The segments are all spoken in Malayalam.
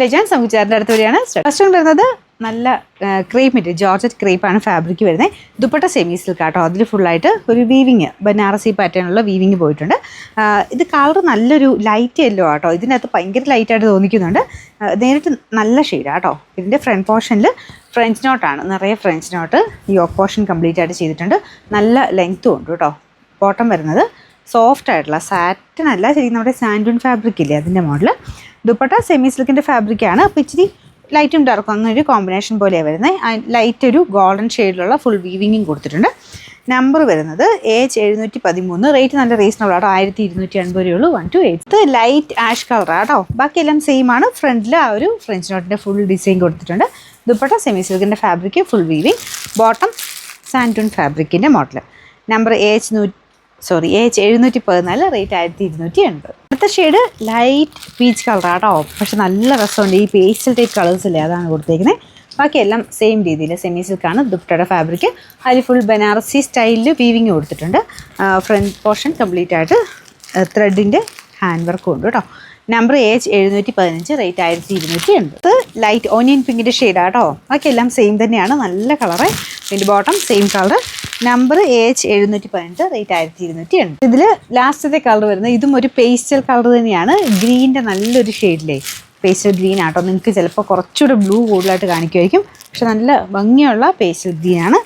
ഞാൻ സംവിധാനത്തിൻ്റെ അടുത്ത് വരെയാണ് ഫസ്റ്റ് വരുന്നത് നല്ല ക്രേപ്പ് ജോർജറ്റ് ക്രേപ്പാണ് ഫാബ്രിക് വരുന്നത്. ദുപ്പട്ട സെമി സിൽക്ക് ആട്ടോ. അതിൽ ഫുള്ളായിട്ട് ഒരു വീവിങ് ബനാറസി പാറ്റേണുള്ള വീവിങ് പോയിട്ടുണ്ട്. ഇത് കളർ നല്ലൊരു ലൈറ്റ് യെല്ലോ ആട്ടോ. ഇതിനകത്ത് ഭയങ്കര ലൈറ്റായിട്ട് തോന്നിക്കുന്നുണ്ട്. നേരിട്ട് നല്ല ഷെയ്ഡാണ് കേട്ടോ. ഇതിൻ്റെ ഫ്രണ്ട് പോർഷനിൽ ഫ്രഞ്ച് നോട്ടാണ്, നിറയെ French knot. Yoke portion complete ആയിട്ട് ചെയ്തിട്ടുണ്ട്. നല്ല ലെങ്ത്തും ഉണ്ട് കേട്ടോ. ബോട്ടം വരുന്നത് സോഫ്റ്റ് ആയിട്ടുള്ള സാറ്റൻ അല്ല, ശരിക്കും നമ്മുടെ സാൻഡൂൺ ഫാബ്രിക് ഇല്ലേ അതിൻ്റെ മോഡൽ. ദുപ്പട്ട സെമി സിൽക്കിൻ്റെ ഫാബ്രിക്കാണ്. അപ്പോൾ ഇച്ചിരി ലൈറ്റും ഡാർക്കും അങ്ങനൊരു കോമ്പിനേഷൻ പോലെയാണ് വരുന്നത്. ലൈറ്റ് ഒരു ഗോൾഡൻ ഷെയ്ഡിലുള്ള ഫുൾ വീവിങ്ങും കൊടുത്തിട്ടുണ്ട്. നമ്പർ വരുന്നത് AH713. റേറ്റ് നല്ല റീസണബിൾ ആട്ടോ. 1280 ഉള്ളൂ. 1 to 8. ലൈറ്റ് ആഷ് കളറാണ് കേട്ടോ. ബാക്കിയെല്ലാം സെയിം ആണ്. ഫ്രണ്ടിൽ ആ ഒരു ഫ്രഞ്ച് നോട്ടിൻ്റെ ഫുൾ ഡിസൈൻ കൊടുത്തിട്ടുണ്ട്. ദുപ്പട്ട സെമി സിൽക്കിൻ്റെ ഫാബ്രിക് ഫുൾ വീവിങ്. ബോട്ടം സാൻഡൂൺ ഫാബ്രിക്കിൻ്റെ മോഡൽ. Number AH714. റേറ്റ് 1280. അടുത്ത ഷെയ്ഡ് ലൈറ്റ് പീച്ച് കളറാട്ടോ. പക്ഷെ നല്ല രസമുണ്ട്. ഈ പേസ്റ്റൽ ടൈപ്പ് കളേഴ്സില്ലേ അതാണ് കൊടുത്തേക്കുന്നത്. ബാക്കിയെല്ലാം സെയിം രീതിയിൽ സെമി സിൽക്കാണ്. ദുപ്പട്ടയുടെ ഫാബ്രിക് അതിൽ ഫുൾ ബനാറസി സ്റ്റൈലിൽ വീവിങ് കൊടുത്തിട്ടുണ്ട്. ഫ്രണ്ട് പോർഷൻ കംപ്ലീറ്റ് ആയിട്ട് ത്രെഡിൻ്റെ ഹാൻഡ് വർക്കും ഉണ്ട് കേട്ടോ. Number AH715. Rate 1280. Light onion പിങ്കിൻ്റെ ഷെയ്ഡാട്ടോ. ബാക്കിയെല്ലാം സെയിം തന്നെയാണ്. നല്ല കളറ്. പിന്നെ bottom same colour. Number AH715. Rate 1280. ഇതിൽ ലാസ്റ്റത്തെ കളർ വരുന്നത് ഇതും ഒരു പേസ്റ്റൽ കളർ തന്നെയാണ്. ഗ്രീൻ്റെ നല്ലൊരു ഷെയ്ഡിലേ പേസ്റ്റൽ ഗ്രീൻ ആട്ടോ. നിങ്ങൾക്ക് ചിലപ്പോൾ കുറച്ചുകൂടെ ബ്ലൂ കൂടുതലായിട്ട് കാണിക്കുമായിരിക്കും. പക്ഷെ നല്ല ഭംഗിയുള്ള പേസ്റ്റൽ ഗ്രീനാണ്.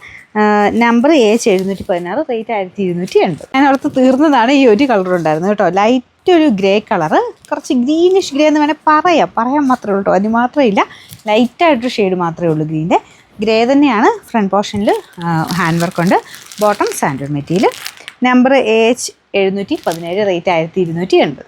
Number AH716. റേറ്റ് 1280. ഞാൻ അവിടുത്തെ തീർന്നതാണ്. ഈ ഒരു കളർ ഉണ്ടായിരുന്നു കേട്ടോ. ലൈറ്റ് ഒരു ഗ്രേ കളറ്, കുറച്ച് ഗ്രീനിഷ് ഗ്രേ എന്ന് വേണേൽ പറയാൻ മാത്രമേ ഉള്ളൂ കേട്ടോ. അതിന് മാത്രമില്ല, ലൈറ്റായിട്ടൊരു ഷെയ്ഡ് മാത്രമേ ഉള്ളൂ ഗ്രീൻ്റെ. ഗ്രേ തന്നെയാണ്. ഫ്രണ്ട് പോർഷനിൽ ഹാൻഡ് വർക്ക് ഉണ്ട്. ബോട്ടം സാൻഡൂൺ മെറ്റീരിയൽ. Number AH717. റേറ്റ് 1280.